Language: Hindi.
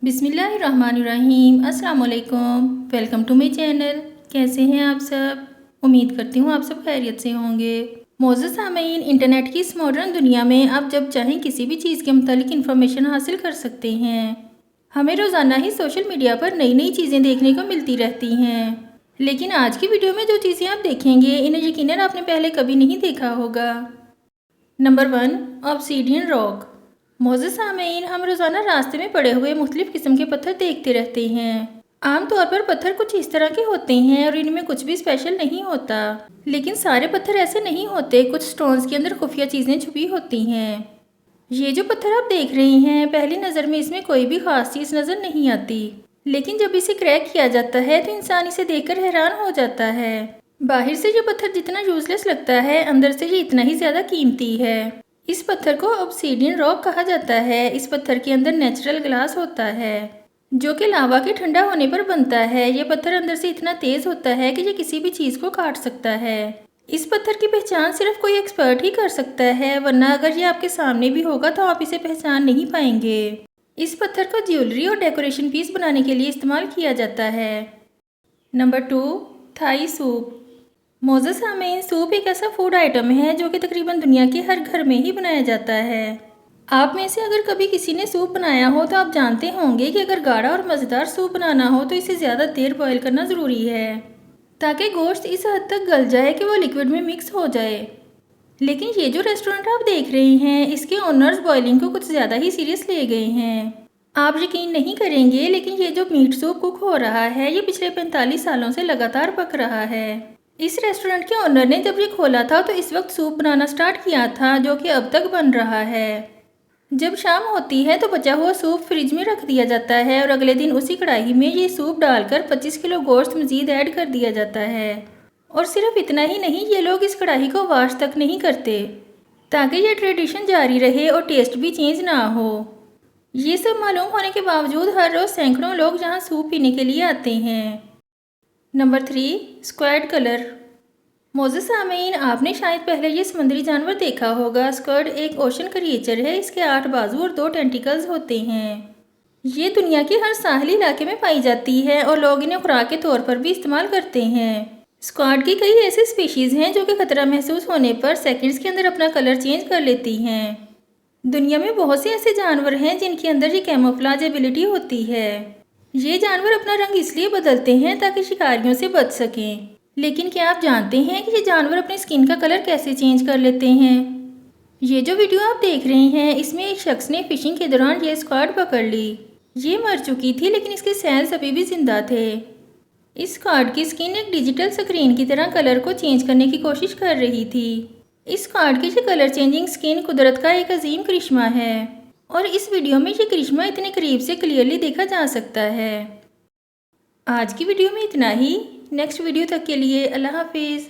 बिस्मिल्लाहिर्रहमानिर्रहीम। अस्सलाम वालेकुम। Welcome to my channel. कैसे हैं आप सब? उम्मीद करती हूँ आप सब खैरियत से होंगे। मौजूद सामीन, इंटरनेट की इस मॉडर्न दुनिया में आप जब चाहें किसी भी चीज़ के मुतालिक इन्फॉर्मेशन हासिल कर सकते हैं। हमें रोज़ाना ही सोशल मीडिया पर नई नई चीज़ें देखने को मिलती रहती हैं, लेकिन आज की वीडियो में जो चीज़ें आप देखेंगे इन्हें यकीनन आपने पहले कभी नहीं देखा होगा। Number 1, obsidian rock. मौजूद सामीन, हम रोज़ाना रास्ते में पड़े हुए मुख्तलिफ़ किस्म के पत्थर देखते रहते हैं। आमतौर पर पत्थर कुछ इस तरह के होते हैं और इनमें कुछ भी स्पेशल नहीं होता, लेकिन सारे पत्थर ऐसे नहीं होते। कुछ स्टोन्स के अंदर खुफिया चीज़ें छुपी होती हैं। ये जो पत्थर आप देख रहे हैं, पहली नज़र में इसमें कोई भी खास चीज़ नज़र नहीं आती, लेकिन जब इसे क्रैक किया जाता है तो इंसान इसे देखकर हैरान हो जाता है। बाहर से ये पत्थर जितना यूजलेस लगता है, अंदर से ये इतना ही ज़्यादा कीमती है। इस पत्थर को ऑब्सीडियन रॉक कहा जाता है। इस पत्थर के अंदर नेचुरल ग्लास होता है जो कि लावा के ठंडा होने पर बनता है। ये पत्थर अंदर से इतना तेज़ होता है कि ये किसी भी चीज़ को काट सकता है। इस पत्थर की पहचान सिर्फ कोई एक्सपर्ट ही कर सकता है, वरना अगर ये आपके सामने भी होगा तो आप इसे पहचान नहीं पाएंगे। इस पत्थर को ज्वेलरी और डेकोरेशन पीस बनाने के लिए इस्तेमाल किया जाता है। Number 2, Thai soup. मौजूद सामीन, सूप एक ऐसा फूड आइटम है जो कि तकरीबन दुनिया के हर घर में ही बनाया जाता है। आप में से अगर कभी किसी ने सूप बनाया हो तो आप जानते होंगे कि अगर गाढ़ा और मज़ेदार सूप बनाना हो तो इसे ज़्यादा देर बॉयल करना ज़रूरी है, ताकि गोश्त इस हद तक गल जाए कि वो लिक्विड में मिक्स हो जाए। लेकिन ये जो रेस्टोरेंट आप देख रहे हैं, इसके ओनर्स बॉयलिंग को कुछ ज़्यादा ही सीरियस ले गए हैं। आप यकीन नहीं करेंगे, लेकिन ये जो मीट सूप कुक हो रहा है, ये पिछले 45 सालों से लगातार पक रहा है। इस रेस्टोरेंट के ओनर ने जब ये खोला था तो इस वक्त सूप बनाना स्टार्ट किया था, जो कि अब तक बन रहा है। जब शाम होती है तो बचा हुआ सूप फ्रिज में रख दिया जाता है और अगले दिन उसी कढ़ाई में ये सूप डालकर 25 किलो गोश्त मज़ीद ऐड कर दिया जाता है। और सिर्फ इतना ही नहीं, ये लोग इस कढ़ाई को वॉश तक नहीं करते, ताकि ये ट्रेडिशन जारी रहे और टेस्ट भी चेंज ना हो। ये सब मालूम होने के बावजूद हर रोज़ सैकड़ों लोग यहाँ सूप पीने के लिए आते हैं। Number 3, squad colour. मौजूद सामीन, आपने शायद पहले ये समुद्री जानवर देखा होगा। स्क्वैड एक ओशन क्रिएचर है। इसके 8 बाजू और 2 टेंटिकल्स होते हैं। ये दुनिया के हर साहली इलाके में पाई जाती है और लोग इन्हें खुराक के तौर पर भी इस्तेमाल करते हैं। स्क्वैड की कई ऐसी स्पीशीज़ हैं जो कि खतरा महसूस होने पर सेकंड्स के अंदर अपना कलर चेंज कर लेती हैं। दुनिया में बहुत से ऐसे जानवर हैं जिनके अंदर ये कैमोफ्लेज एबिलिटी होती है। ये जानवर अपना रंग इसलिए बदलते हैं ताकि शिकारियों से बच सकें। लेकिन क्या आप जानते हैं कि ये जानवर अपनी स्किन का कलर कैसे चेंज कर लेते हैं? ये जो वीडियो आप देख रहे हैं, इसमें एक शख्स ने फिशिंग के दौरान ये स्क्वैड पकड़ ली। ये मर चुकी थी, लेकिन इसके सेल्स अभी भी जिंदा थे। इस स्क्वैड की स्किन एक डिजिटल स्क्रीन की तरह कलर को चेंज करने की कोशिश कर रही थी। इस स्क्वैड की ये कलर चेंजिंग स्किन कुदरत का एक अजीम करिश्मा है, और इस वीडियो में ये करिश्मा इतने करीब से क्लियरली देखा जा सकता है। आज की वीडियो में इतना ही। नेक्स्ट वीडियो तक के लिए अल्लाह हाफिज़।